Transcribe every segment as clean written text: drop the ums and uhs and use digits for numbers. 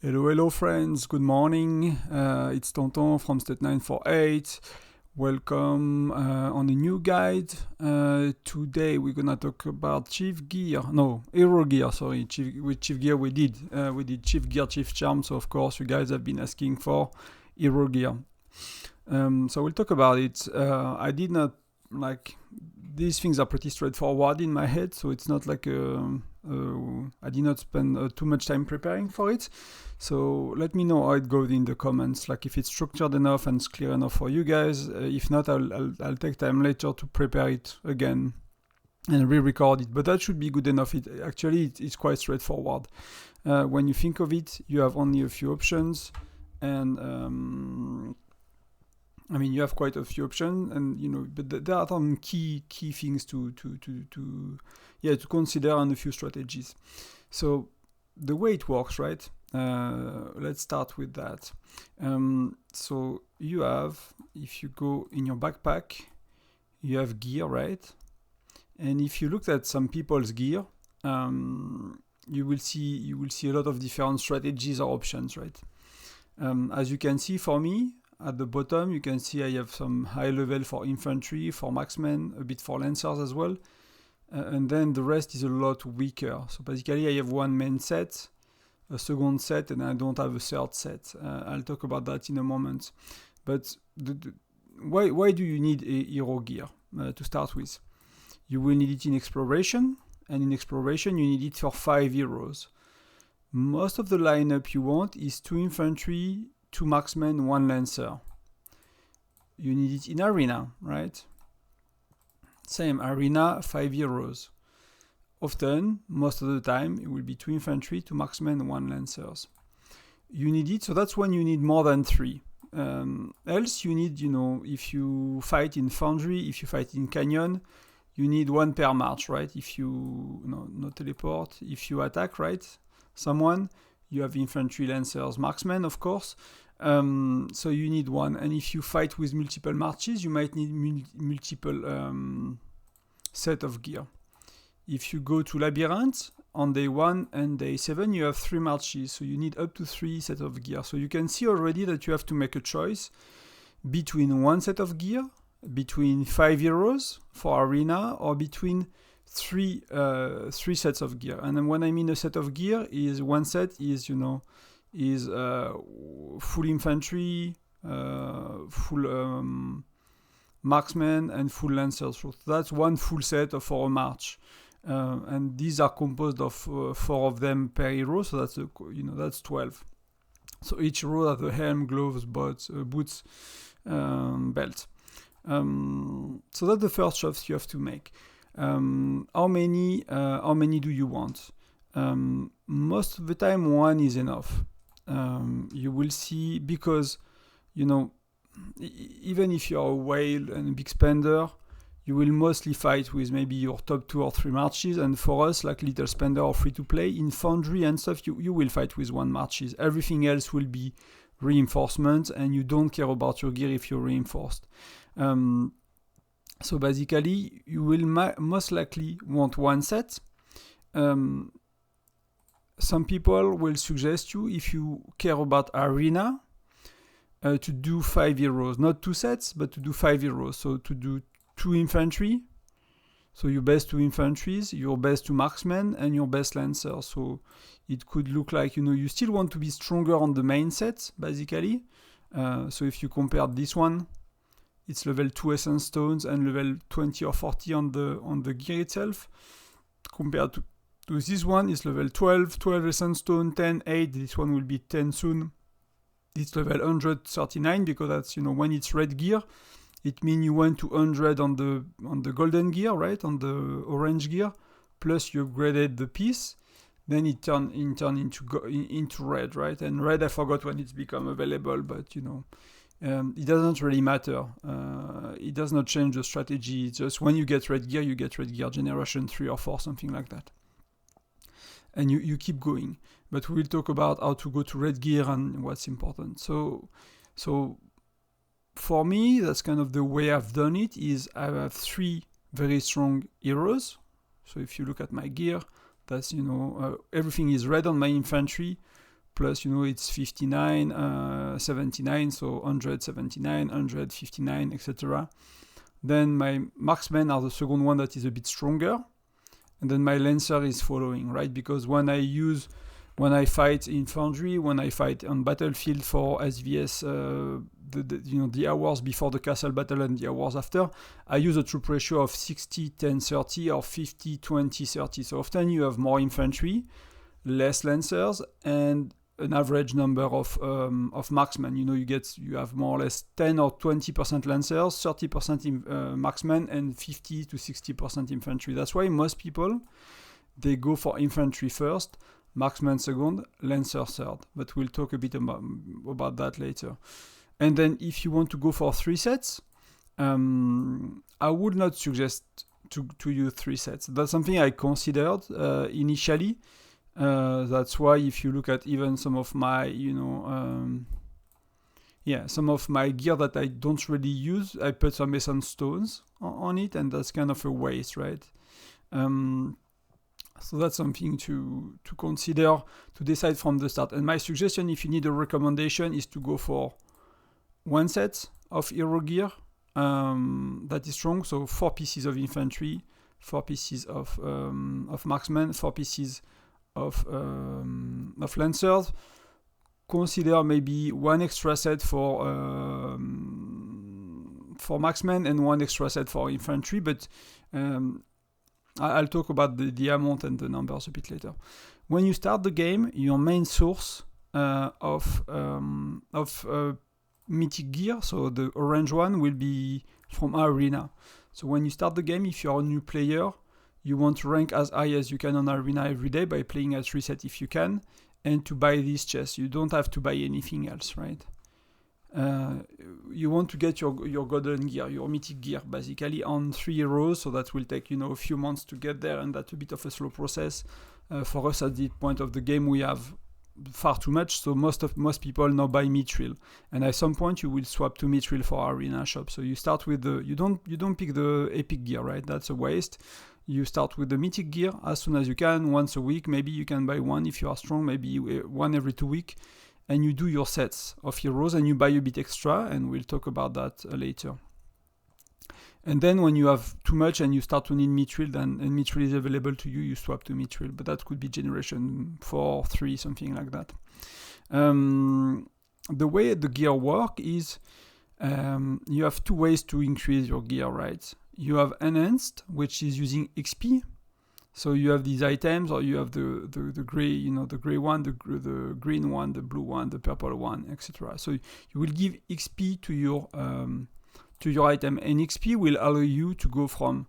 Hello friends, good morning. It's Tonton from State 948. Welcome on a new guide. Today we're gonna talk about Hero Gear, sorry. Chief Gear we did Chief Gear, Chief Charm, so of course you guys have been asking for Hero Gear. So we'll talk about it. I did not, these things are pretty straightforward in my head, so it's not like I did not spend too much time preparing for it. So let me know how it goes in the comments, like if it's structured enough and it's clear enough for you guys. If not, I'll take time later to prepare it again and re-record it, but that should be good enough. It's quite straightforward. When you think of it, you have only a few options, and you have quite a few options, and but there are some key things to consider, and a few strategies. So the way it works, right? Let's start with that. So you have, if you go in your backpack, you have gear, right? And if you look at some people's gear, you will see a lot of different strategies or options, right? As you can see, for me, at the bottom, you can see I have some high level for infantry, for marksmen, a bit for lancers as well. And then the rest is a lot weaker. So basically I have one main set, a second set, and I don't have a third set. I'll talk about that in a moment. But why do you need a hero gear to start with? You will need it in exploration, and in exploration you need it for 5 heroes. Most of the lineup you want is 2 infantry, 2 marksmen, 1 lancer. You need it in arena, right? Same, arena, 5 heroes. Often, most of the time, it will be 2 infantry, 2 marksmen, 1 lancers. You need it, so that's when you need more than 3. Else, you need, if you fight in foundry, if you fight in canyon, you need 1 per march, right? If you, no teleport, if you attack, right? Someone, you have infantry, lancers, marksmen, of course. So you need 1. And if you fight with multiple marches, you might need multiple set of gear. If you go to Labyrinth, on day 1 and day 7, you have 3 marches, so you need up to 3 sets of gear. So you can see already that you have to make a choice between 1 set of gear, between 5 heroes for arena, or between 3 sets of gear. And then when I mean a set of gear, is 1 set is, full infantry, full marksmen, and full lancers. So that's 1 full set for a march. And these are composed of 4 of them per hero, so that's 12. So each hero has a helm, gloves, boots, belt. So that's the first choice you have to make. How many do you want? Most of the time 1 is enough. You will see, because even if you're a whale and a big spender, you will mostly fight with maybe your top 2 or 3 marches, and for us, like little spender or free to play, in foundry and stuff, you will fight with 1 marches. Everything else will be reinforcement, and you don't care about your gear if you're reinforced. So basically, you will most likely want 1 set. Some people will suggest you, if you care about arena, to do 5 heroes. Not 2 sets, but to do 5 heroes. So to do 2 infantry. So your best 2 infantries, your best 2 marksmen, and your best lancer. So it could look like, you still want to be stronger on the main set, basically. So if you compare this one, it's level 2 essence stones and level 20 or 40 on the gear itself. Compared to this one, is level 12 essence stone, 10, 8. This one will be 10 soon. It's level 139, because that's, when it's red gear, it means you went to 100 on the golden gear, right? On the orange gear, plus you upgraded the piece, then it turned into red, right? And red, I forgot when it's become available, but it doesn't really matter. It does not change the strategy. It's just when you get red gear, generation 3 or 4, something like that. And you keep going. But we will talk about how to go to red gear and what's important. So for me, that's kind of the way I've done it, is I have 3 very strong heroes. So if you look at my gear, that's, everything is red on my infantry, plus, you know, it's 59, 79, so 179, 159, etc. Then my marksmen are the second one that is a bit stronger. And then my lancer is following, right? Because when I fight infantry, when I fight on battlefield for SVS, the hours before the castle battle and the hours after, I use a troop ratio of 60, 10, 30 or 50, 20, 30. So often you have more infantry, less lancers, and an average number of marksmen. You know, you have more or less 10 or 20% lancers, 30% marksmen, and 50 to 60% infantry. That's why most people, they go for infantry first, marksman second, lancer third. But we'll talk a bit about that later. And then if you want to go for 3 sets, I would not suggest to use 3 sets. That's something I considered initially. That's why if you look at even some of my, some of my gear that I don't really use, I put some essence stones on it, and that's kind of a waste, right? So that's something to consider, to decide from the start. And my suggestion, if you need a recommendation, is to go for 1 set of hero gear that is strong. So 4 pieces of infantry, 4 pieces of marksmen, 4 pieces of lancers. Consider maybe 1 extra set for marksmen and 1 extra set for infantry, but I'll talk about the amount and the numbers a bit later. When you start the game, your main source of mythic gear, so the orange one, will be from Arena. So when you start the game, if you're a new player, you want to rank as high as you can on Arena every day by playing at reset if you can, and to buy these chests. You don't have to buy anything else, right? You want to get your golden gear, your mythic gear, basically on 3 heroes, so that will take, a few months to get there, and that's a bit of a slow process. For us at this point of the game, we have far too much, so most people now buy mithril, and at some point you will swap to mithril for Arena shop. So you start with you don't pick the epic gear, right? That's a waste. You start with the mythic gear as soon as you can, once a week. Maybe you can buy 1 if you are strong, maybe 1 every 2 weeks, and you do your sets of heroes and you buy a bit extra, and we'll talk about that later. And then when you have too much and you start to need mithril, and mithril is available to you, you swap to mithril, but that could be generation 4, 3, something like that. The way the gear work is you have 2 ways to increase your gear, right? You have enhanced, which is using XP. So you have these items, or you have the gray, the gray one, the green one, the blue one, the purple one, etc. So you will give XP to your item, and XP will allow you to go from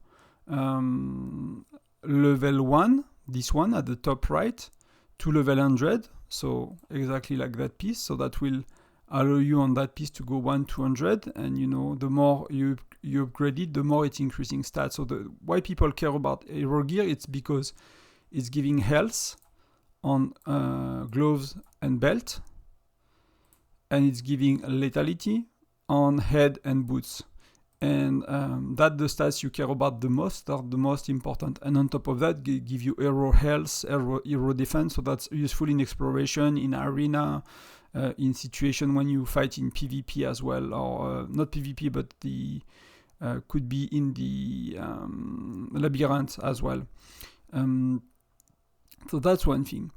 level 1, this one at the top right, to level 100. So exactly like that piece. So that will allow you on that piece to go 1 to 100, and the more you upgrade it, the more it's increasing stats. So why people care about hero gear, it's because it's giving health on gloves and belt, and it's giving lethality on head and boots, and that the stats you care about the most are the most important. And on top of that, give you hero health, hero defense, so that's useful in exploration, in arena, in situation when you fight in PvP as well, or not PvP, but the could be in the labyrinth as well. So that's one thing.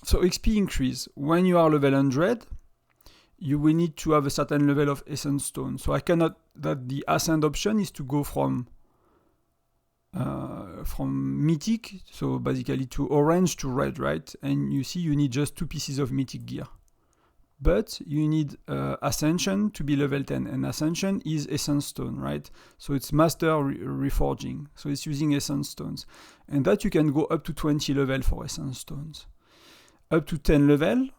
So XP increase. When you are level 100, you will need to have a certain level of essence stone. So that the ascend option is to go from mythic, so basically to orange to red, right? And you see you need just 2 pieces of mythic gear. But you need ascension to be level 10, and ascension is essence stone, right? So it's master reforging, so it's using essence stones, and that you can go up to 20 level for essence stones. Up to 10 level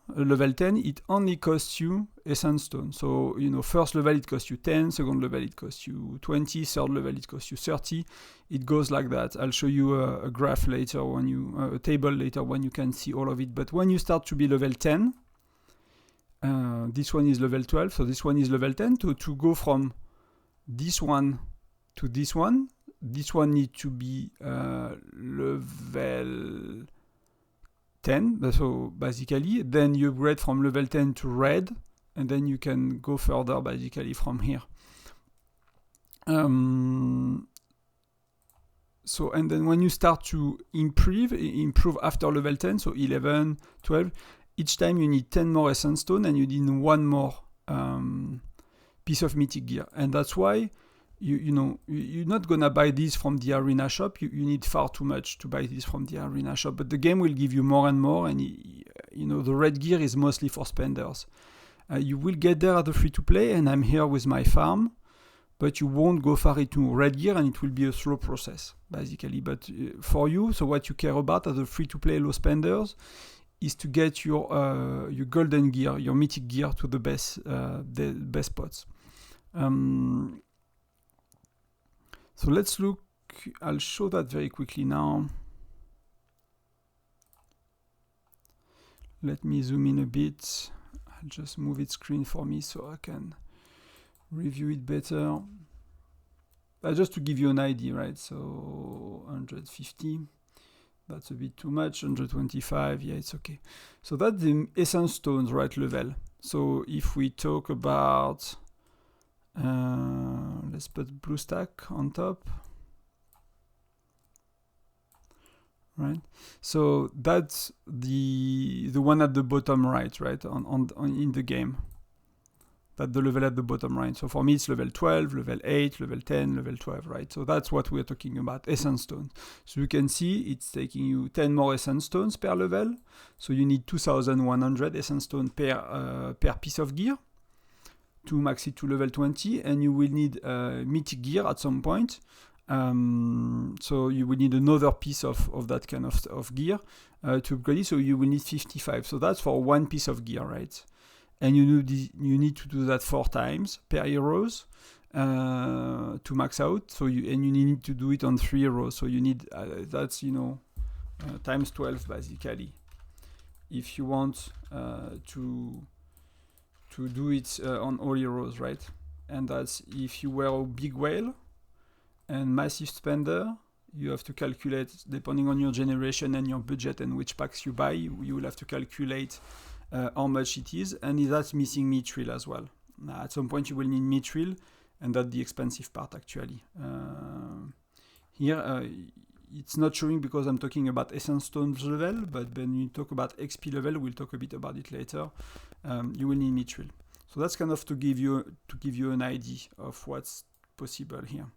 10, it only costs you essence stone. So first level it costs you 10, second level it costs you 20, third level it costs you 30. It goes like that. I'll show you a graph later, a table later, when you can see all of it. But when you start to be level 10, this one is level 12, so this one is level 10. To go from this one to this one needs to be level 10. So basically, then you upgrade from level 10 to red, and then you can go further basically from here. So, and then when you start to improve after level 10, so 11, 12, each time you need 10 more essence stone and you need one more piece of mythic gear. And that's why you're not gonna buy this from the arena shop. You need far too much to buy this from the arena shop. But the game will give you more and more, and the red gear is mostly for spenders. You will get there at the free-to-play, and I'm here with my farm, but you won't go far into red gear, and it will be a slow process, basically. But for you, so what you care about as a free-to-play low spenders is to get your golden gear, your mythic gear to the best spots. So let's look, I'll show that very quickly now. Let me zoom in a bit. I'll just move its screen for me so I can review it better. Just to give you an idea, right? So 150, that's a bit too much. 125, yeah, it's okay. So that's the essence stones, right, level. So if we talk about, let's put blue stack on top, right? So that's the one at the bottom right, on in the game. That's the level at the bottom right. So for me, it's level 12, level 8, level 10, level 12, right? So that's what we're talking about, essence stones. So you can see it's taking you 10 more essence stones per level. So you need 2,100 essence stones per piece of gear to max it to level 20, and you will need mythic gear at some point. So you will need another piece of that kind of gear to upgrade it. So you will need 55. So that's for one piece of gear, right? And you need to do that 4 times per heroes to max out. So you need to do it on 3 heroes. So you need that's times 12 basically. If you want to do it on all heroes, right? And that's if you were a big whale and massive spender, you have to calculate, depending on your generation and your budget and which packs you buy, you will have to calculate how much it is, and that's missing mithril as well. At some point you will need mithril, and that's the expensive part actually. Here it's not showing because I'm talking about essence stones level, but when you talk about XP level, we'll talk a bit about it later. You will need mithril. So that's kind of to give you an idea of what's possible here.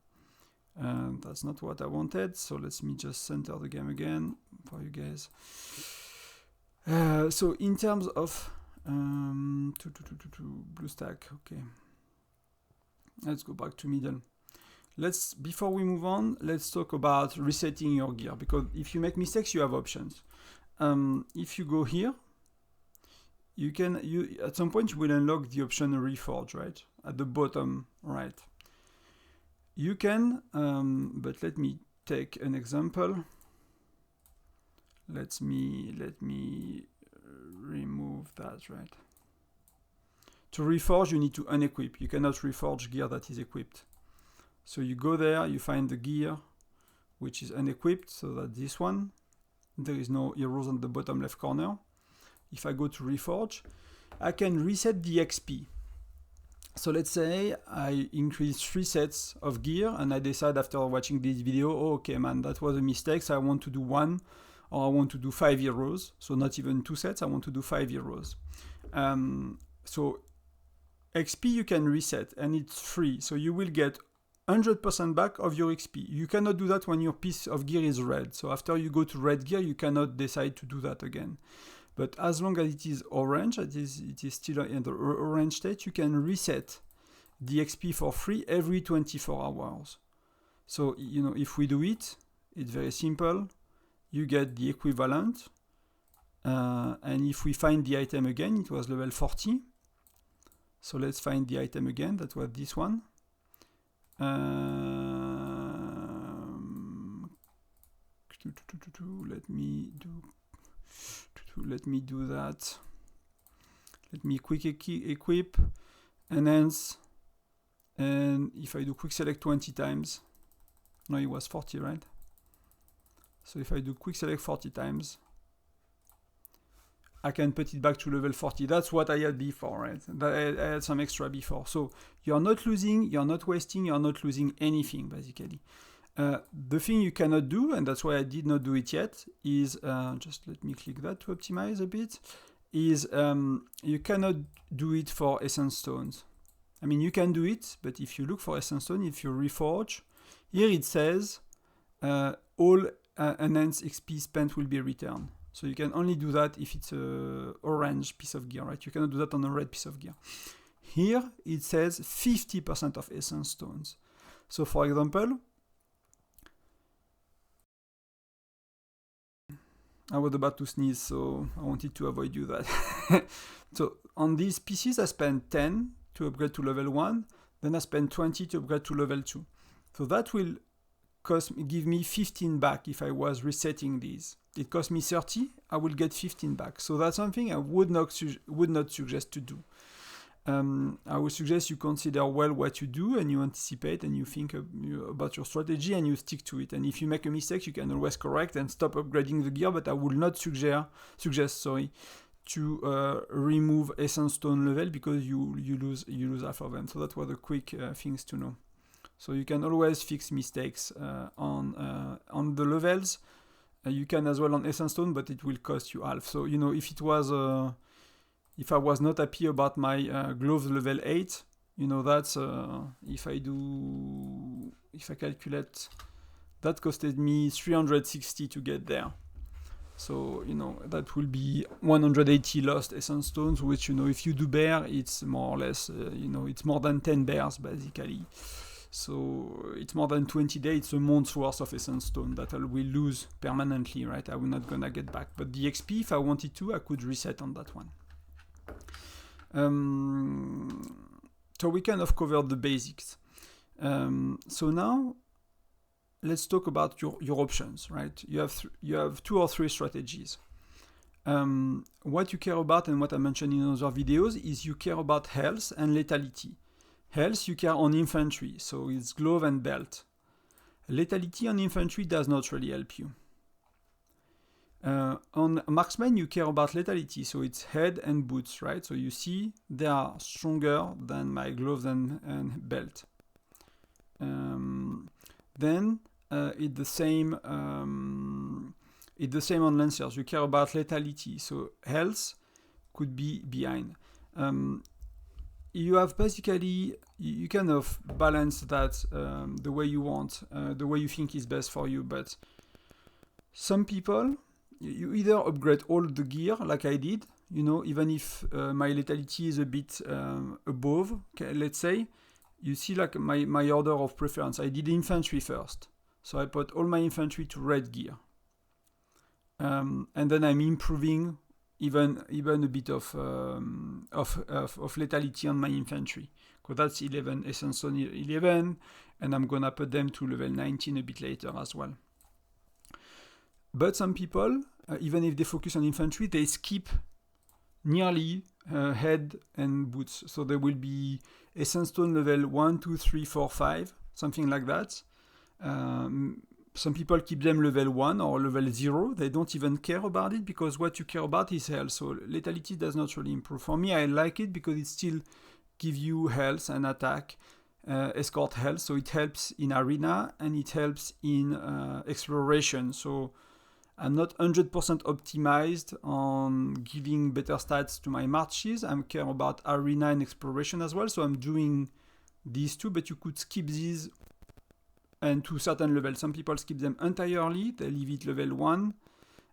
That's not what I wanted, so let me just center the game again for you guys. So in terms of blue stack, okay. Let's go back to middle. Before we move on, let's talk about resetting your gear, because if you make mistakes, you have options. If you go here, you at some point you will unlock the option Reforge, right? At the bottom right. You can, but let me take an example. Let me remove that, right? To reforge, you need to unequip. You cannot reforge gear that is equipped. So you go there, you find the gear which is unequipped, so that's this one. There is no heroes on the bottom left corner. If I go to reforge, I can reset the XP. So let's say I increase 3 sets of gear, and I decide after watching this video, oh, okay, man, that was a mistake, so I want to do 1, or I want to do 5 heroes. So not even 2 sets, I want to do 5 heroes. So XP you can reset, and it's free. So you will get 100% back of your XP. You cannot do that when your piece of gear is red. So after you go to red gear, you cannot decide to do that again. But as long as it is orange, it is still in the orange state, you can reset the XP for free every 24 hours. So, if we do it, it's very simple. You get the equivalent. And if we find the item again, it was level 40. So let's find the item again. That was this one. Let me do that. Let me quick equip, enhance, and if I do quick select 20 times, no, it was 40, right? So if I do quick select 40 times, I can put it back to level 40. That's what I had before, right? I had some extra before. So you're not losing, you're not wasting, you're not losing anything, basically. The thing you cannot do, and that's why I did not do it yet, is, just let me click that to optimize a bit, is you cannot do it for essence stones. I mean, you can do it, but if you look for essence stone, if you reforge, here it says all enhanced XP spent will be returned. So you can only do that if it's a orange piece of gear, right? You cannot do that on a red piece of gear. Here it says 50% of essence stones. So for example, I was about to sneeze, so I wanted to avoid you that. So on these pieces, I spent 10 to upgrade to level 1, then I spent 20 to upgrade to level 2. So that will give me 15 back if I was resetting these. It cost me 30, I will get 15 back. So that's something I would not suggest to do. I would suggest you consider well what you do, and you anticipate, and you think about your strategy, and you stick to it. And if you make a mistake, you can always correct and stop upgrading the gear, but I would not suggest to remove essence stone level, because you lose half of them. So that were the quick things to know. So you can always fix mistakes on the levels. You can as well on essence stone, but it will cost you half. So if it was if I was not happy about my gloves level 8, that's if I calculate, that costed me 360 to get there. So that will be 180 lost essence stones, which if you do bear, it's more or less it's more than 10 bears basically. So it's more than 20 days, it's a month's worth of essence stone that I will lose permanently, right? I'm not gonna get back. But the XP, if I wanted to, I could reset on that one. So we kind of covered the basics. So now let's talk about your options, right? You have 2 or 3 strategies. What you care about, and what I mentioned in other videos, is you care about health and lethality. Health, you care on infantry, so it's glove and belt. Lethality on infantry does not really help you. On marksman, you care about lethality, so it's head and boots, right? So you see they are stronger than my gloves and belt. Then it's the same on lancers. You care about lethality, so health could be behind. You have basically, you kind of balance that the way you want, the way you think is best for you. But some people, you either upgrade all the gear like I did, even if my lethality is a bit above, okay, let's say. You see, like my order of preference, I did infantry first. So I put all my infantry to red gear. And then I'm improving even a bit of lethality on my infantry. Because that's 11, essence stone 11, and I'm gonna put them to level 19 a bit later as well. But some people, even if they focus on infantry, they skip nearly head and boots. So there will be essence stone level 1, 2, 3, 4, 5, something like that. Some people keep them level 1 or level 0. They don't even care about it, because what you care about is health. So lethality does not really improve. For me, I like it because it still gives you health and attack, escort health. So it helps in arena and it helps in exploration. So I'm not 100% optimized on giving better stats to my marches. I care about arena and exploration as well. So I'm doing these two, but you could skip these and to certain levels. Some people skip them entirely. They leave it level 1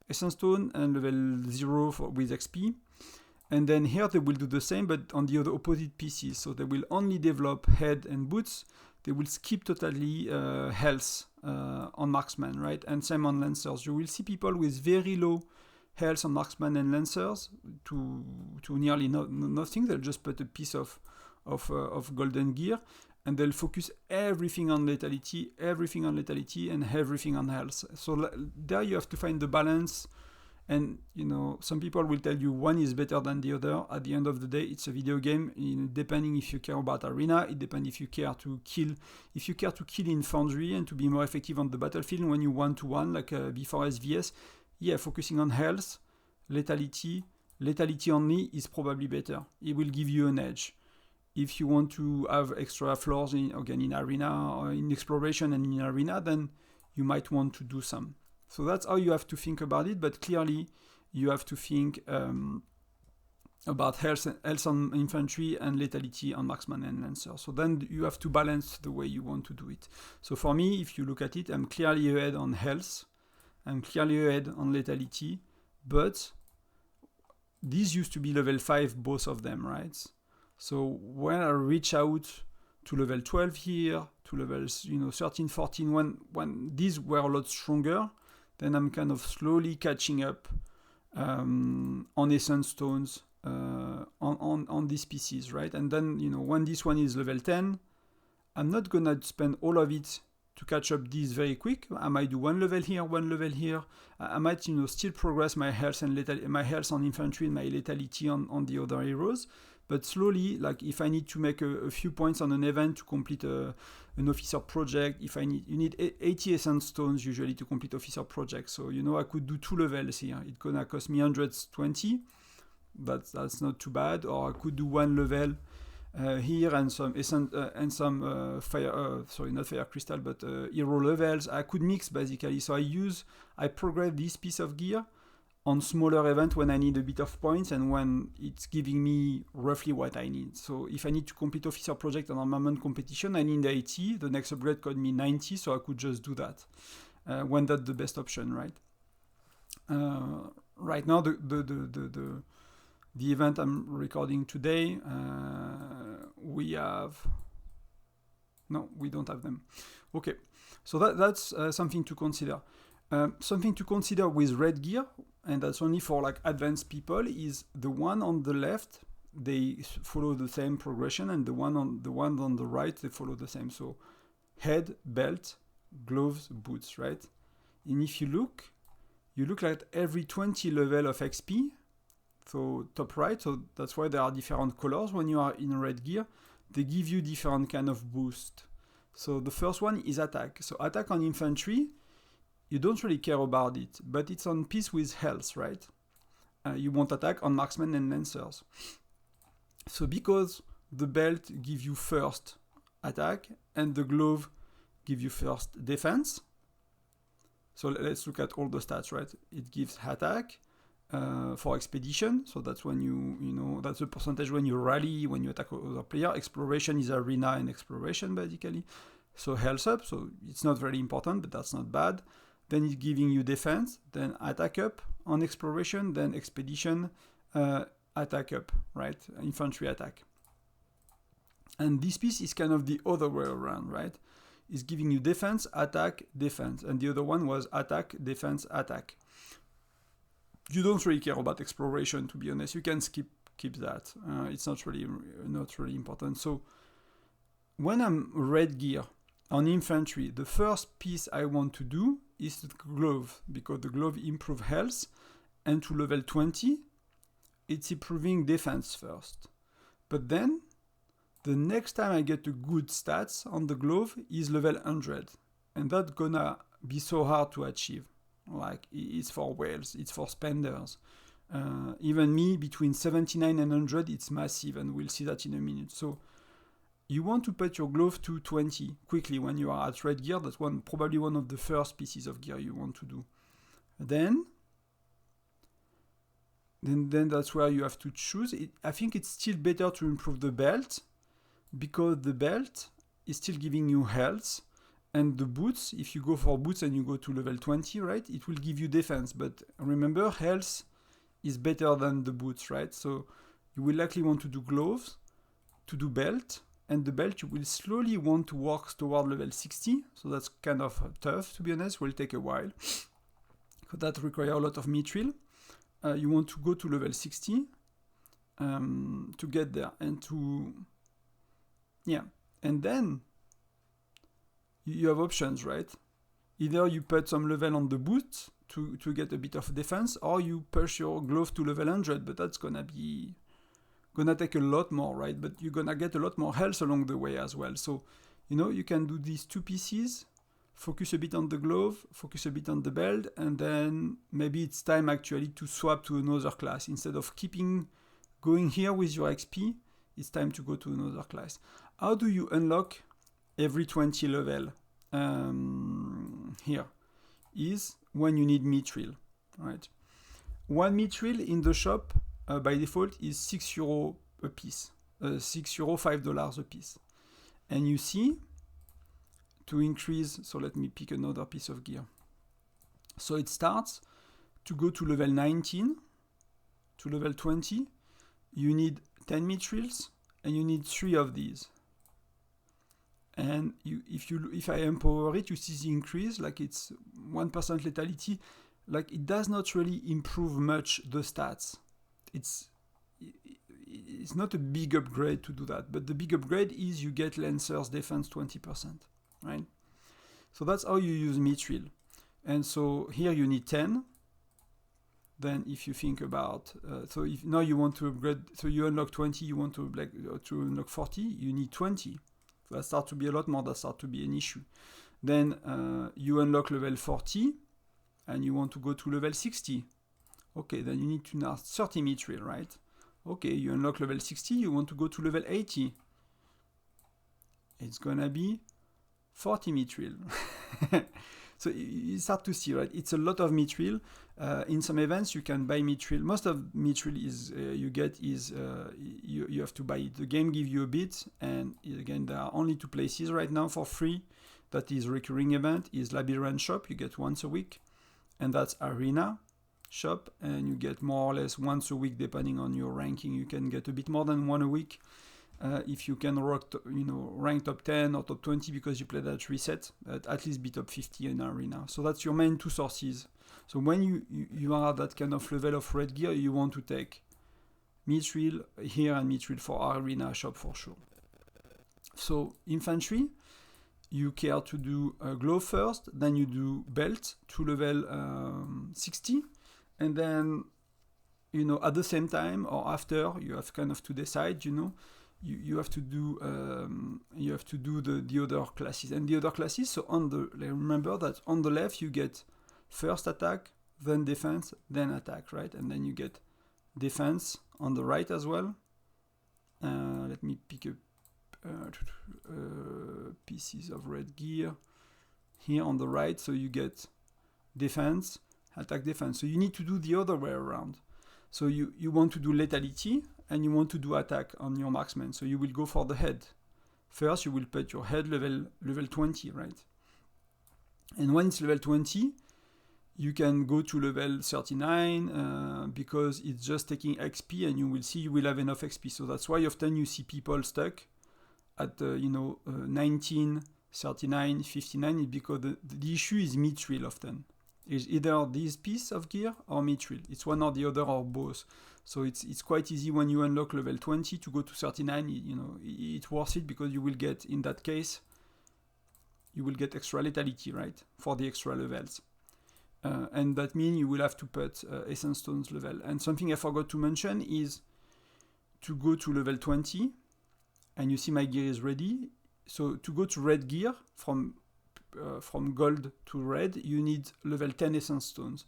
essence stone and level 0 with XP. And then here they will do the same, but on the other opposite pieces. So they will only develop head and boots. They will skip totally health on marksman, right? And same on lancers. You will see people with very low health on marksman and lancers to nearly nothing. They'll just put a piece of golden gear, and they'll focus everything on lethality, and everything on health. So there you have to find the balance. And some people will tell you one is better than the other. At the end of the day, it's a video game. Depending if you care about arena, it depends if you care to kill. If you care to kill infantry and to be more effective on the battlefield when you 1-to-1, like before SVS, yeah, focusing on health, lethality, lethality only is probably better. It will give you an edge. If you want to have extra floors in arena or in exploration and in arena, then you might want to do some. So that's how you have to think about it, but clearly you have to think about health on infantry and lethality on marksman and lancer. So then you have to balance the way you want to do it. So for me, if you look at it, I'm clearly ahead on health, I'm clearly ahead on lethality, but these used to be level 5, both of them, right? So when I reach out to level 12 here, to levels 13, 14, when these were a lot stronger, then I'm kind of slowly catching up on essence stones on these pieces, right? And then when this one is level 10, I'm not gonna spend all of it to catch up these very quick. I might do one level here, one level here. I might still progress my health and my health on infantry and my lethality on the other heroes. But slowly, like if I need to make a few points on an event to complete an officer project, you need 80 essence stones usually to complete officer projects. So I could do 2 levels here. It's gonna cost me 120, but that's not too bad. Or I could do 1 level here and some essence and some not fire crystal, but hero levels. I could mix basically. So I progress this piece of gear on smaller event when I need a bit of points and when it's giving me roughly what I need. So if I need to complete officer project on armament competition, I need 80. The next upgrade cost me 90, so I could just do that when that's the best option, right? Right now, the event I'm recording today, we don't have them. Okay, so that's something to consider. Something to consider with red gear, and that's only for like advanced people, is the one on the left, they follow the same progression, and the one on the right, they follow the same. So head, belt, gloves, boots, right? And if you look at every 20 level of XP, so top right, so that's why there are different colors when you are in red gear. They give you different kind of boost. So the first one is attack. So attack on infantry, you don't really care about it, but it's on piece with health, right? You want attack on marksmen and lancers. So because the belt gives you first attack and the glove gives you first defense, so let's look at all the stats, right? It gives attack for expedition, so that's when that's the percentage when you rally, when you attack other player. Exploration is arena and exploration basically. So health up, so it's not very important, but that's not bad. Then it's giving you defense, then attack up on exploration, then expedition, attack up, right? Infantry attack. And this piece is kind of the other way around, right? It's giving you defense, attack, defense. And the other one was attack, defense, attack. You don't really care about exploration, to be honest. You can keep that. It's not really important. So when I'm red gear on infantry, the first piece I want to do is the glove, because the glove improves health, and to level 20, it's improving defense first. But then, the next time I get a good stats on the glove is level 100, and that's gonna be so hard to achieve. Like, it's for whales, it's for spenders. Even me, between 79 and 100, it's massive, and we'll see that in a minute. So, you want to put your glove to 20 quickly when you are at red gear. That's probably one of the first pieces of gear you want to do. Then that's where you have to choose. I think it's still better to improve the belt, because the belt is still giving you health, and the boots, if you go for boots and you go to level 20, right, it will give you defense. But remember, health is better than the boots, right? So you will likely want to do gloves, to do belt, and the belt you will slowly want to work toward level 60, so that's kind of tough, to be honest, will take a while, because that requires a lot of mithril. You want to go to level 60 to get there, and and then you have options, right? Either you put some level on the boot to get a bit of defense, or you push your glove to level 100, but that's gonna take a lot more, right? But you're gonna get a lot more health along the way as well. So, you can do these two pieces focus a bit on the glove, focus a bit on the belt, and then maybe it's time actually to swap to another class. Instead of going here with your XP, it's time to go to another class. How do you unlock every 20 level? Here is when you need mithril, right? One mithril in the shop by default is €6 a piece, €6, $5 a piece. And you see, to increase, so let me pick another piece of gear. So it starts to go to level 19, to level 20, you need 10 mithrils, and you need 3 of these. And if I empower it, you see the increase, like it's 1% lethality, like it does not really improve much the stats. It's not a big upgrade to do that, but the big upgrade is you get Lancer's defense 20%, right? So that's how you use mithril. And so here you need 10. Then if you think about, so if now you want to upgrade, so you unlock 20, you want to unlock 40, you need 20. So that starts to be a lot more, that starts to be an issue. Then you unlock level 40, and you want to go to level 60. Okay, then you need to now 30 mithril, right? Okay, you unlock level 60, you want to go to level 80. It's gonna be 40 mithril. So you start to see, right? It's a lot of mithril. In some events, you can buy mithril. Most of mithril is you have to buy it. The game gives you a bit, and again, there are only 2 places right now for free. That is recurring event, is Labyrinth Shop, you get once a week, and that's Arena Shop, and you get more or less once a week depending on your ranking. You can get a bit more than 1 a week. If you can rank top 10 or top 20 because you play that reset, at least be top 50 in Arena. So that's your main 2 sources. So when you are at that kind of level of red gear, you want to take mithril here and mithril for Arena Shop for sure. So infantry, you care to do glove first, then you do belt to level 60, and then at the same time or after, you have kind of to decide, you have to do the other classes. And the other classes, so remember that on the left you get first attack, then defense, then attack, right? And then you get defense on the right as well. Let me pick up pieces of red gear here on the right. So you get defense, attack, defense. So you need to do the other way around. So you want to do lethality and you want to do attack on your marksman. So you will go for the head. First, you will put your head level 20, right? And when it's level 20, you can go to level 39 because it's just taking XP, and you will see you will have enough XP. So that's why often you see people stuck at 19, 39, 59, because the issue is mithril often. It's either this piece of gear or mithril. It's one or the other or both. So it's quite easy when you unlock level 20 to go to 39. It's worth it because you will get, in that case, you will get extra lethality, right, for the extra levels. And that means you will have to put essence stones level. And something I forgot to mention is to go to level 20, and you see my gear is ready. So to go to red gear from gold to red, you need level 10 essence stones.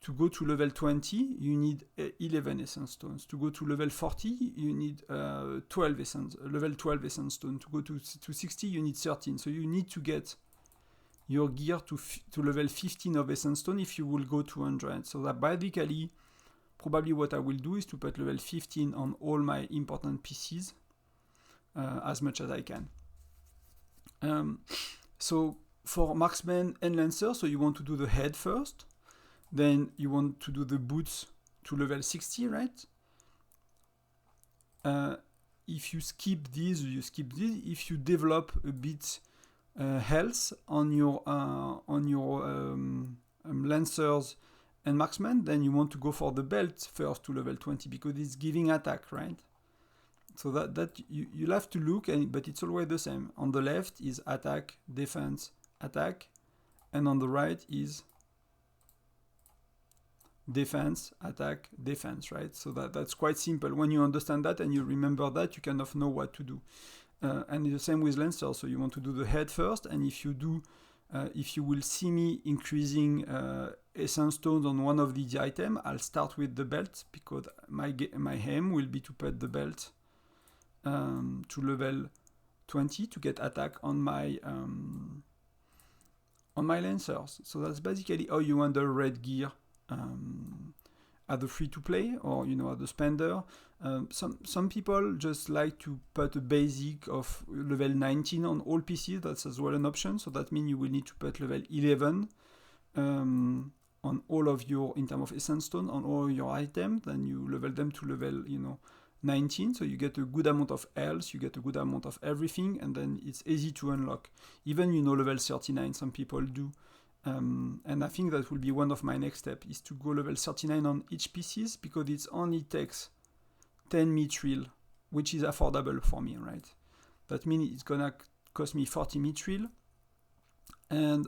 To go to level 20, you need 11 essence stones. To go to level 40, you need level 12 essence stones. To go to 60, you need 13. So you need to get your gear to level 15 of essence stone if you will go to 100. So that basically, probably what I will do is to put level 15 on all my important pieces as much as I can. So for marksman and lancer, so you want to do the head first, then you want to do the boots to level 60, right? If you skip these, you skip this. If you develop a bit health on your lancers and marksman, then you want to go for the belt first to level 20 because it's giving attack, right? So that you'll have to look, but it's always the same. On the left is attack, defense, attack, and on the right is defense, attack, defense, right? So that's quite simple. When you understand that and you remember that, you kind of know what to do. And the same with lancer. So you want to do the head first, and if you do if you will see me increasing essence stones on one of the items, I'll start with the belt, because my aim will be to put the belt to level 20 to get attack on my lancers. So that's basically how you handle red gear at the free-to-play, or at the spender. Some people just like to put a basic of level 19 on all PCs. That's as well an option. So that means you will need to put level 11 on all of your, in terms of essence stone, on all your items. Then you level them to level 19, so you get a good amount of health, you get a good amount of everything, and then it's easy to unlock. Even level 39, some people do. And I think that will be one of my next steps, is to go level 39 on each pieces, because it only takes 10 mithril, which is affordable for me, right? That means it's gonna cost me 40 mithril and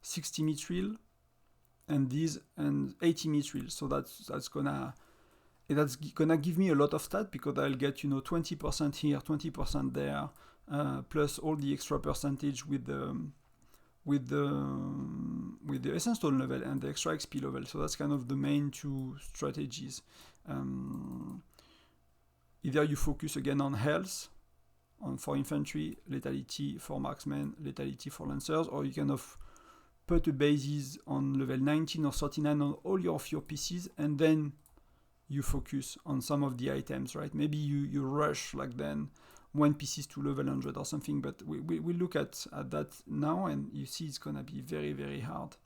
60 mithril and 80 mithril. So that's gonna give me a lot of stat, because I'll get 20% here, 20% there, plus all the extra percentage with the essence stone level and the extra XP level. So that's kind of the main two strategies. Either you focus again on health for infantry, lethality for marksmen, lethality for lancers, or you kind of put a basis on level 19 or 39 on all of your pieces, and then you focus on some of the items, right? Maybe you rush like then one pieces to level 100 or something, but we look at that now, and you see it's gonna be very, very hard.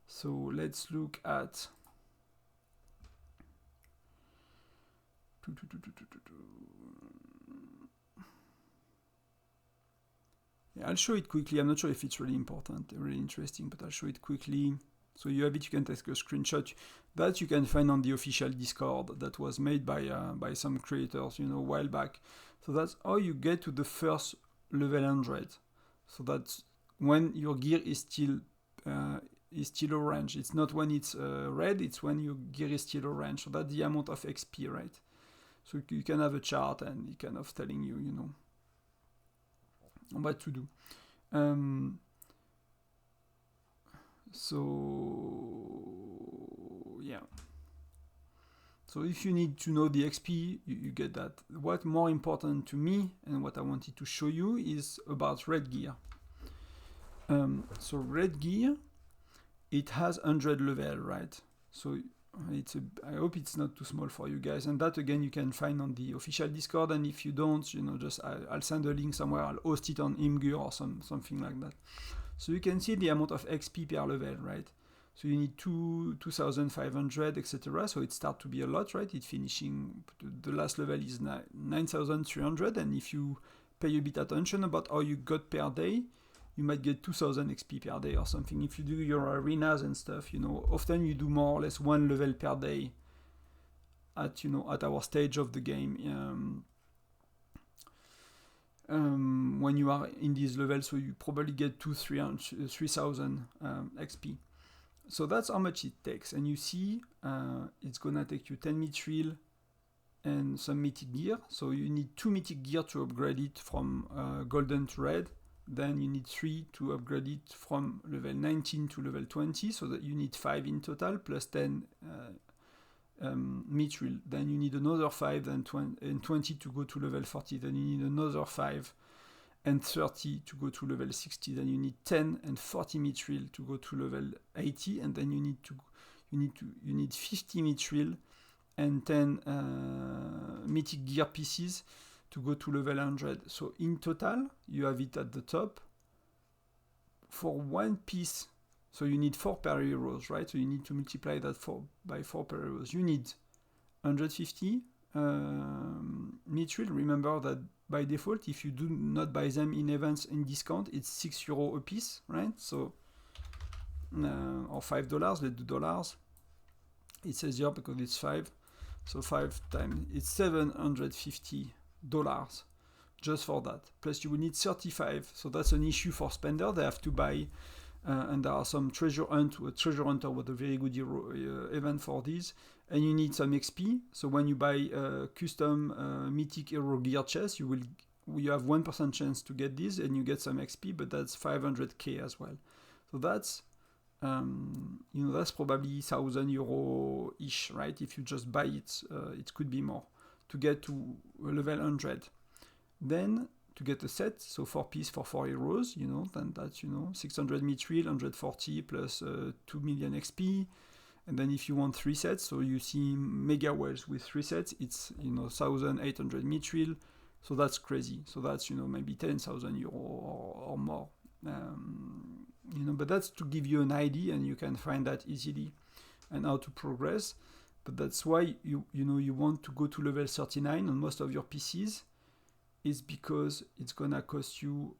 So let's look at I'll show it quickly. I'm not sure if it's really important, really interesting, but I'll show it quickly. So you have it, you can take a screenshot. That you can find on the official Discord that was made by some creators, a while back. So that's how you get to the first level 100. So that's when your gear is still orange. It's not when it's red, it's when your gear is still orange. So that's the amount of XP, right? So you can have a chart and it kind of telling you, what to do. So yeah. So if you need to know the XP, you get that. What's more important to me and what I wanted to show you is about red gear. So red gear, it has 100 level, right? So I hope it's not too small for you guys. And that again, you can find on the official Discord. And if you don't, just I'll send a link somewhere. I'll host it on Imgur or something like that. So you can see the amount of XP per level, right? So you need 2,500, etc. So it starts to be a lot, right? It's finishing, the last level is 9,300. And if you pay a bit attention about how you got per day, you might get 2,000 XP per day or something. If you do your arenas and stuff, often you do more or less one level per day at our stage of the game. When you are in these levels, so you probably get 3,000 XP. So that's how much it takes. And you see, it's gonna take you 10 mithril and some mythic gear. So you need 2 mythic gear to upgrade it from golden to red. Then you need 3 to upgrade it from level 19 to level 20, so that you need 5 in total, plus 10 mithril. Then you need another 5 and 20 to go to level 40. Then you need another 5 and 30 to go to level 60. Then you need 10 and 40 mithril to go to level 80. And then you need 50 mithril and 10 mythic gear pieces to go to level 100. So in total, you have it at the top for one piece. So you need 4 per heroes, right? So you need to multiply that by 4 per heroes. You need 150 mithril. Remember that by default, if you do not buy them in events in discount, it's €6 a piece, right? So or $5. Let's do dollars. It's easier because it's 5. So 5 times it's $750 just for that. Plus you will need 35. So that's an issue for spender. They have to buy, and there are some treasure hunt. Treasure hunter was a very good event for this. And you need some XP. So when you buy custom mythic hero gear chest, you will you have 1% chance to get this, and you get some XP, but that's 500k as well. So that's that's probably €1,000-ish, right? If you just buy it, it could be more to get to level 100. Then to get a set, so 4 pieces for €4, then that's 600 mithril, 140 plus 2 million XP. And then if you want 3 sets, so you see mega wells with 3 sets, it's 1,800 mithril. So that's crazy. So that's maybe €10,000 or more. But that's to give you an idea, and you can find that easily and how to progress. But that's why you want to go to level 39 on most of your PCs, is because it's gonna cost you,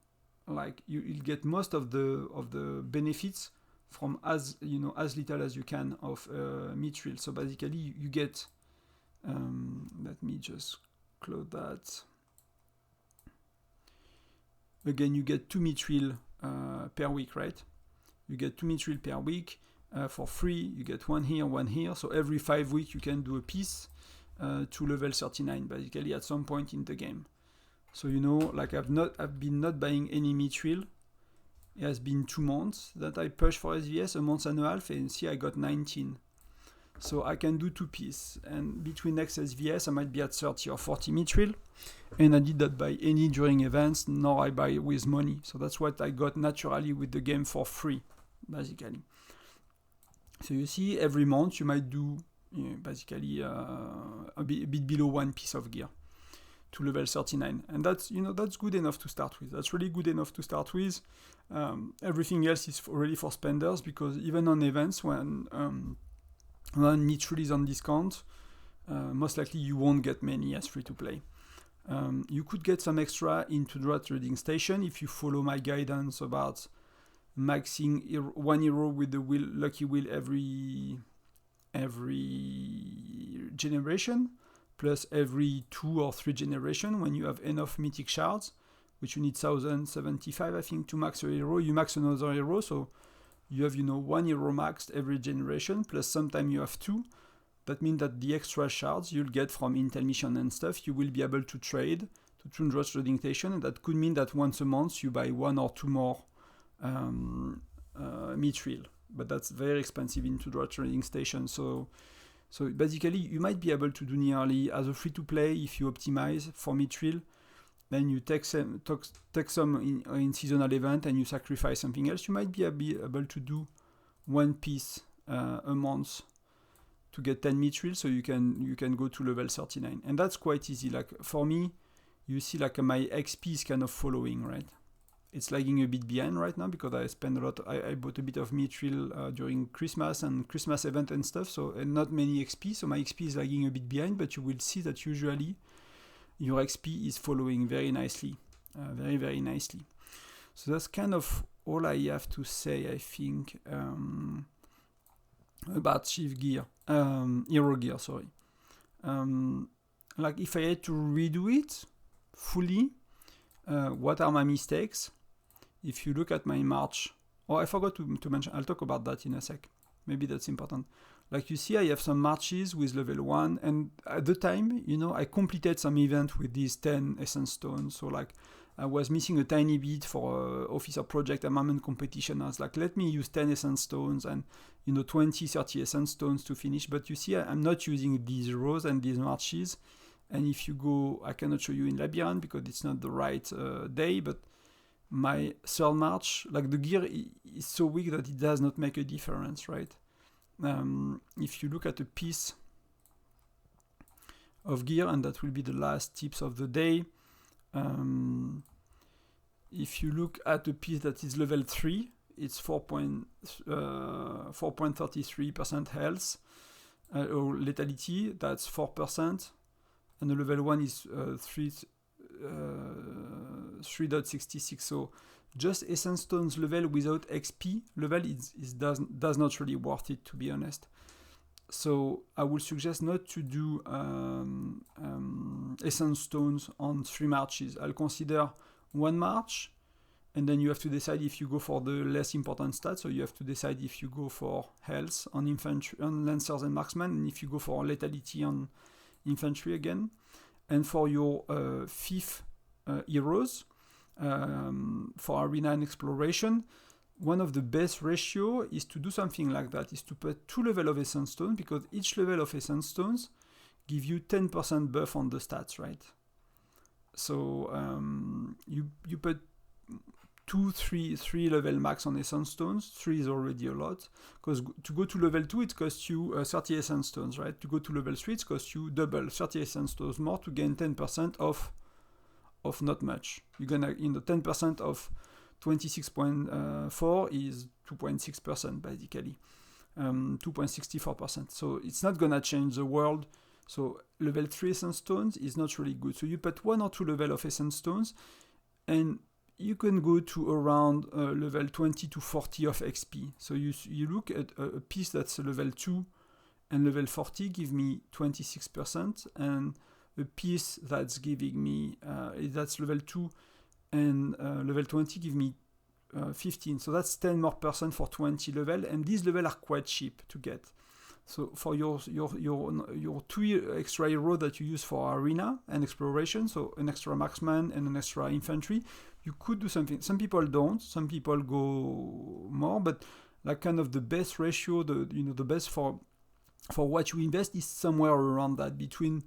like, you'll get most of the benefits from as little as you can of mithril. So basically you get let me just close that. Again, you get 2 mithril per week, right? You get 2 mithril per week for free. You get 1 here, 1 here. So every 5 weeks you can do a piece to level 39, basically at some point in the game. So like I've been not buying any mithril. It has been 2 months that I pushed for SVS, a month and a half, and see I got 19. So I can do 2 pieces, and between next SVS I might be at 30 or 40 mithril, and I did not buy any during events, nor I buy with money. So that's what I got naturally with the game for free, basically. So you see, every month you might do basically a bit below 1 piece of gear to level 39, and that's good enough to start with. That's really good enough to start with. Everything else is really for spenders, because even on events when mithril is on discount, most likely you won't get many as free to play. You could get some extra into Draw Trading Station if you follow my guidance about maxing €1 with the lucky wheel every generation, plus every 2 or 3 generation when you have enough mythic shards, which you need 1,075, I think, to max a hero. You max another hero, so you have €1 maxed every generation, plus sometimes you have 2. That means that the extra shards you'll get from Intel mission and stuff, you will be able to trade to Tundra Trading Station, and that could mean that once a month you buy 1 or 2 more mithril, but that's very expensive in Tundra Trading Station. So basically you might be able to do nearly as a free-to-play if you optimize for mithril. Then you take some in seasonal event and you sacrifice something else. You might be able to do 1 piece a month to get 10 mithril, so you can go to level 39, and that's quite easy. Like for me, you see, like my XP is kind of following, right? It's lagging a bit behind right now because I spent a lot. I bought a bit of mithril during Christmas and Christmas event and stuff, and not many XP. So my XP is lagging a bit behind, but you will see that usually your XP is following very nicely, very, very nicely. So that's kind of all I have to say, I think, about hero gear, sorry. Like if I had to redo it fully, what are my mistakes? If you look at my March, I forgot to mention, I'll talk about that in a sec. Maybe that's important. Like you see, I have some marches with level 1, and at the time, I completed some event with these 10 essence stones. So like I was missing a tiny bit for officer project armament competition. I was like, let me use 10 essence stones and 20, 30 essence stones to finish. But you see, I'm not using these rows and these marches. And if you go, I cannot show you in Labyrinth because it's not the right day, but my third march, like the gear is so weak that it does not make a difference, right? If you look at a piece of gear, and that will be the last tips of the day, if you look at a piece that is level 3, it's 4.33% health or lethality, that's 4%, and the level 1 is 3.66. So just essence stones level without XP level does not really worth it, to be honest. So I would suggest not to do essence stones on 3 marches. I'll consider 1 march, and then you have to decide if you go for the less important stats. So you have to decide if you go for health on infantry, on lancers and marksmen, and if you go for lethality on infantry again. And for your 5th heroes for arena and exploration, one of the best ratio is to do something like that, is to put 2 levels of essence stones, because each level of essence stones give you 10% buff on the stats, right? So you put 3 level max on essence stones. 3 is already a lot, because to go to level 2 it costs you 30 essence stones, right? To go to level 3 it costs you double, 30 essence stones more to gain 10% of not much. You're gonna, 10% of 26.4 is 2.6% basically, 2.64%. So it's not gonna change the world. So level 3 essence stones is not really good. So you put 1 or 2 level of essence stones, and you can go to around level 20 to 40 of XP. So you look at a piece that's level 2 and level 40 give me 26%, and a piece that's giving me, that's level 2 and level 20 give me 15. So that's 10% more for 20 level, and these levels are quite cheap to get. So for your 2 extra hero that you use for arena and exploration, so an extra marksman and an extra infantry, you could do something. Some people don't, some people go more, but like kind of the best ratio, the best for what you invest is somewhere around that, between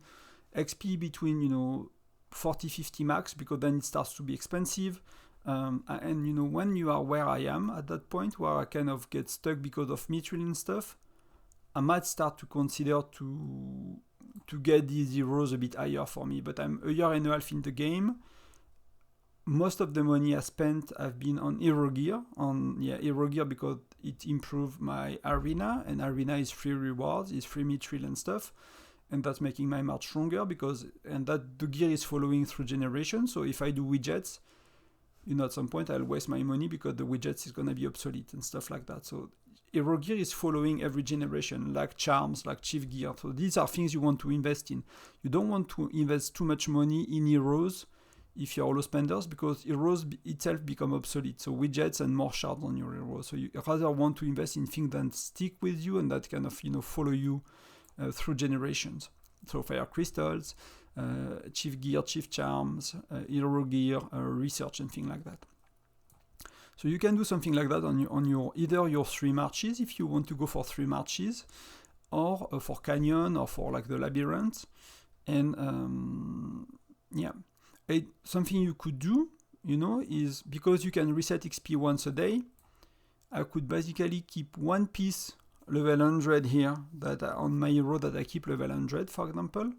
XP between 40-50 max, because then it starts to be expensive. And when you are where I am at that point, where I kind of get stuck because of mithril and stuff, I might start to consider to get these heroes a bit higher for me. But I'm a year and a half in the game. Most of the money I spent have been on hero gear. Hero gear, because it improved my arena, and arena is free rewards, is free mithril and stuff, and that's making my march stronger, and that the gear is following through generations. So if I do widgets, at some point I'll waste my money because the widgets is gonna be obsolete and stuff like that. So hero gear is following every generation, like charms, like chief gear. So these are things you want to invest in. You don't want to invest too much money in heroes if you're low spenders, because heroes itself become obsolete. So widgets and more shards on your heroes. So you rather want to invest in things that stick with you and that kind of follow you through generations. So fire crystals, chief gear, chief charms, hero gear, research, and things like that. So you can do something like that on your either your 3 marches, if you want to go for 3 marches, or for canyon, or for like the labyrinth. And something you could do, is because you can reset XP once a day, I could basically keep 1 piece level 100 here that on my hero that I keep level 100, for example.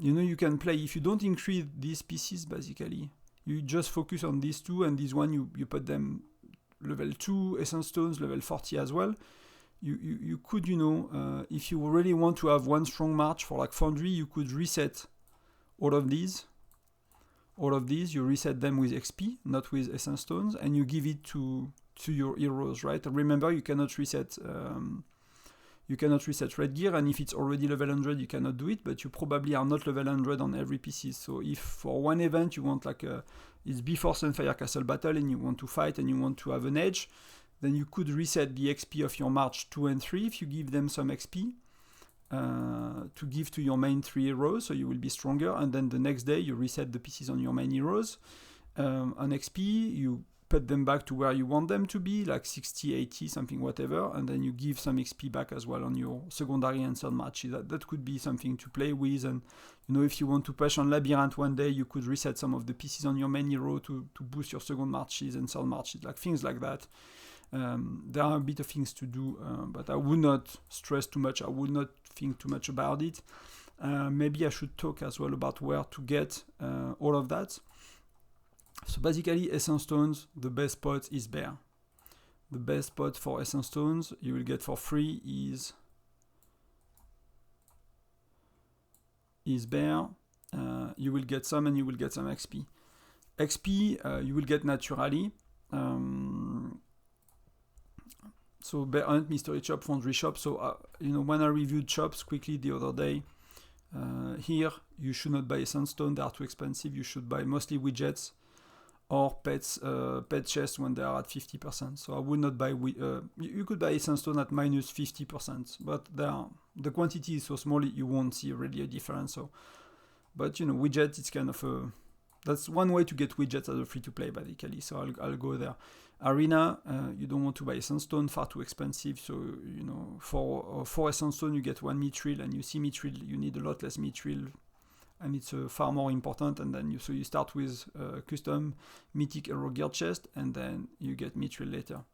You can play, if you don't increase these pieces, basically you just focus on these 2, and this one you put them level 2 essence stones, level 40 as well. You could, if you really want to have 1 strong march for like foundry, you could reset all of these, you reset them with XP, not with essence stones, and you give it to your heroes, right? Remember, you cannot reset red gear, and if it's already level 100 you cannot do it, but you probably are not level 100 on every pieces. So if for one event you want it's before Sunfire Castle battle and you want to fight and you want to have an edge, then you could reset the XP of your March 2 and 3 if you give them some XP to give to your main 3 heroes, so you will be stronger, and then the next day you reset the pieces on your main heroes. On XP, you put them back to where you want them to be, like 60, 80, something, whatever, and then you give some XP back as well on your secondary and third matches. That could be something to play with, and if you want to push on Labyrinth one day, you could reset some of the pieces on your main hero to boost your second marches and third marches, like things like that. There are a bit of things to do, but I would not stress too much. I would not think too much about it. Maybe I should talk as well about where to get all of that. So basically, essence stones, the best spot is Bear. The best spot for essence stones you will get for free is Bear. You will get some, and you will get some XP. XP you will get naturally. So Bear Hunt, Mystery Shop, Foundry Shop. So when I reviewed shops quickly the other day, here you should not buy essence stone, they are too expensive. You should buy mostly widgets or pet chest when they are at 50%. So I would not buy, you could buy Essence Stone at minus 50%, but the quantity is so small you won't see really a difference. So, but you know, widget, it's kind of that's one way to get widgets as a free-to-play basically. So I'll go there. Arena, you don't want to buy Essence Stone, far too expensive. So you know, for Essence Stone you get 1 mithril, and you see mithril, you need a lot less mithril, and it's far more important. And then you start with custom mythic hero gear chest, and then you get mithril later.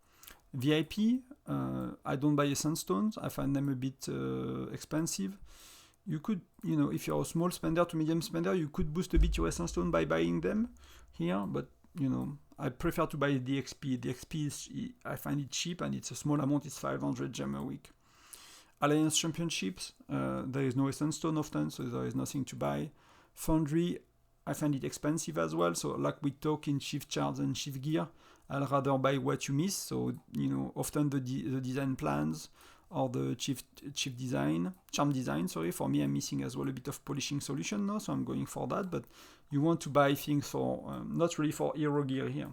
VIP, I don't buy Essence Stones. I find them a bit expensive. You could, you know, if you're a small spender to medium spender, you could boost a bit your Essence Stone by buying them here, but you know, I prefer to buy the XP. The XP is, I find it cheap, and it's a small amount. It's 500 gem a week. Alliance Championships, there is no Essence Stone often, so there is nothing to buy. Foundry, I find it expensive as well. So like we talk in Shift Charts and Shift Gear, I'll rather buy what you miss. So you know, often the design plans or the charm design, sorry. For me, I'm missing as well a bit of polishing solution now, so I'm going for that. But you want to buy things for, not really for hero gear here.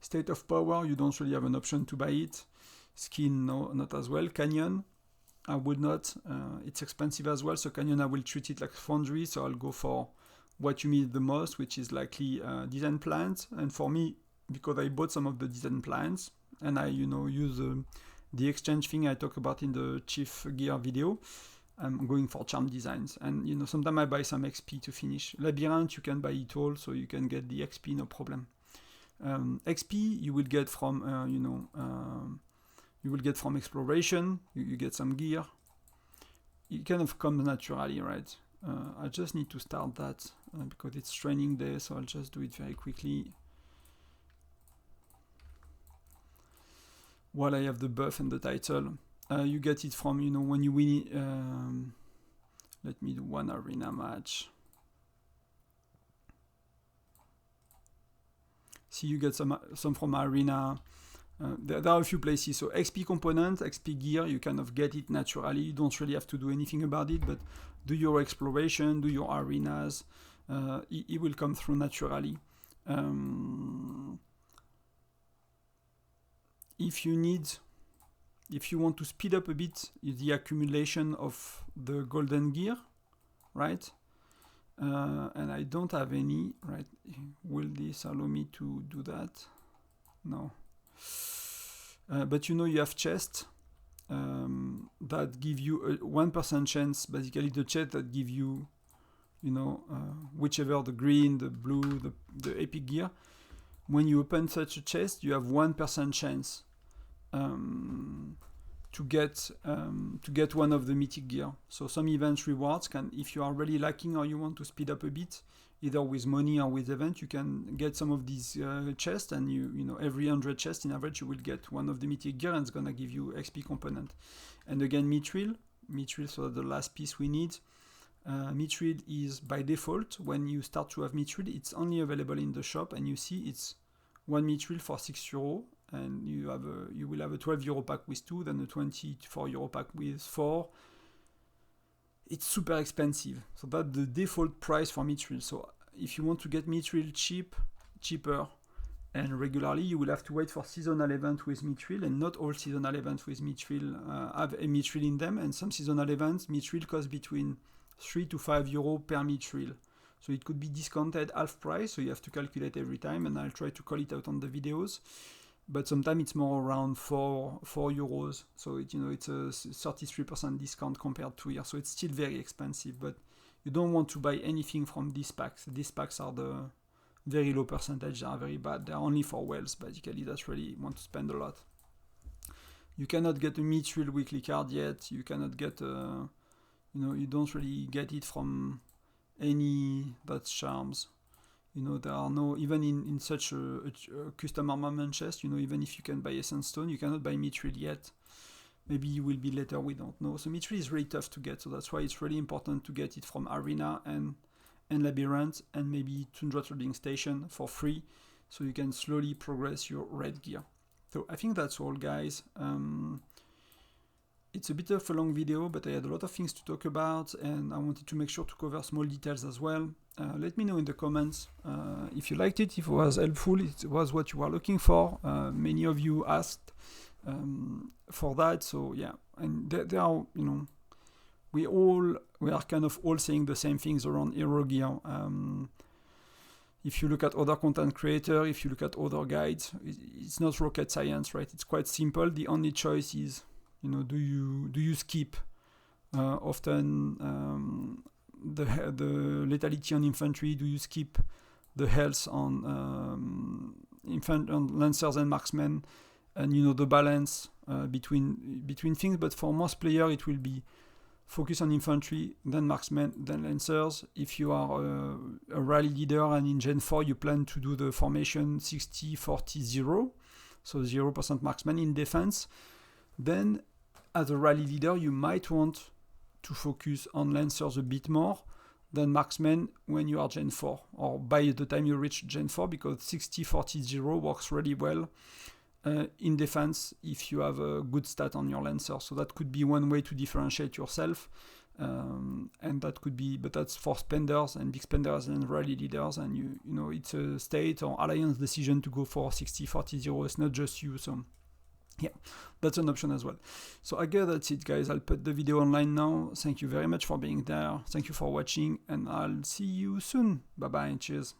State of Power, you don't really have an option to buy it. Skin, no, not as well. Canyon, I would not. It's expensive as well, so Canyon, I will treat it like Foundry, so I'll go for what you need the most, which is likely design plans. And for me, because I bought some of the design plans, and I, you know, use the exchange thing I talk about in the Chief Gear video, I'm going for charm designs. And you know, sometimes I buy some XP to finish. Labyrinth, you can buy it all, so you can get the XP, no problem. XP you will get from you will get from exploration. You get some gear. It kind of comes naturally, right? I just need to start that because it's training day, so I'll just do it very quickly while I have the buff and the title. You get it from, you know, when you win. Let me do one arena match. See, you get some from arena. There are a few places. So XP component, XP gear, you kind of get it naturally. You don't really have to do anything about it, but do your exploration, do your arenas. It will come through naturally. If you want to speed up a bit the accumulation of the golden gear, right? And I don't have any, right? Will this allow me to do that? No. But you know, you have chests that give you a 1% chance, basically the chest that give you, you know, whichever, the green, the blue, the epic gear. When you open such a chest, you have 1% chance to get one of the mythic gear. So some event rewards can, if you are really lacking or you want to speed up a bit, either with money or with event, you can get some of these chests, and you know, every 100 chests in average you will get one of the mythic gear, and it's gonna give you XP component. And again, mithril, so the last piece we need. Mithril is by default, when you start to have mithril, it's only available in the shop, and you see it's 1 mithril for €6, and you will have a 12 euro pack with 2, then a 24 euro pack with 4. It's super expensive, so that's the default price for mithril. So if you want to get mithril cheaper and regularly, you will have to wait for seasonal event with mithril, and not all seasonal events with mithril have a mithril in them, and some seasonal events mithril costs between 3 to 5 euro per mithril. So it could be discounted half price, so you have to calculate every time, and I'll try to call it out on the videos. But sometimes it's more around 4 euros. So it, you know, it's a 33% discount compared to here. So it's still very expensive, but you don't want to buy anything from these packs. These packs are the very low percentage. They are very bad. They are only for whales, basically. That's really want to spend a lot. You cannot get a mithril weekly card yet. You cannot get a, you know, you don't really get it from any that's charms. You know, there are no, even in such a custom armament chest, you know, even if you can buy Essence Stone, you cannot buy mithril yet. Maybe you will be later, we don't know. So mithril is really tough to get, so that's why it's really important to get it from Arena and Labyrinth, and maybe Tundra Trading Station for free, so you can slowly progress your red gear. So I think that's all, guys. it's a bit of a long video, but I had a lot of things to talk about, and I wanted to make sure to cover small details as well. Let me know in the comments if you liked it, if it was helpful, it was what you were looking for. Many of you asked for that, so yeah. And there are, you know, we are kind of all saying the same things around hero gear. If you look at other content creators, if you look at other guides, it's not rocket science, right? It's quite simple. The only choice is, you know, do you skip often the lethality on infantry? Do you skip the health on lancers and marksmen? And you know, the balance between things. But for most players, it will be focus on infantry, then marksmen, then lancers. If you are a rally leader and in Gen 4 you plan to do the formation 60-40-0, so 0% marksman in defense, then as a rally leader you might want to focus on lancers a bit more than marksmen when you are Gen 4, or by the time you reach Gen 4, because 60-40-0 works really well in defense if you have a good stat on your lancer. So that could be one way to differentiate yourself, and that could be, but that's for spenders and big spenders and rally leaders, and you know, it's a state or alliance decision to go for 60-40-0. It's not just you. So yeah, that's an option as well. So I guess that's it, guys. I'll put the video online now. Thank you very much for being there. Thank you for watching, and I'll see you soon. Bye bye. Cheers.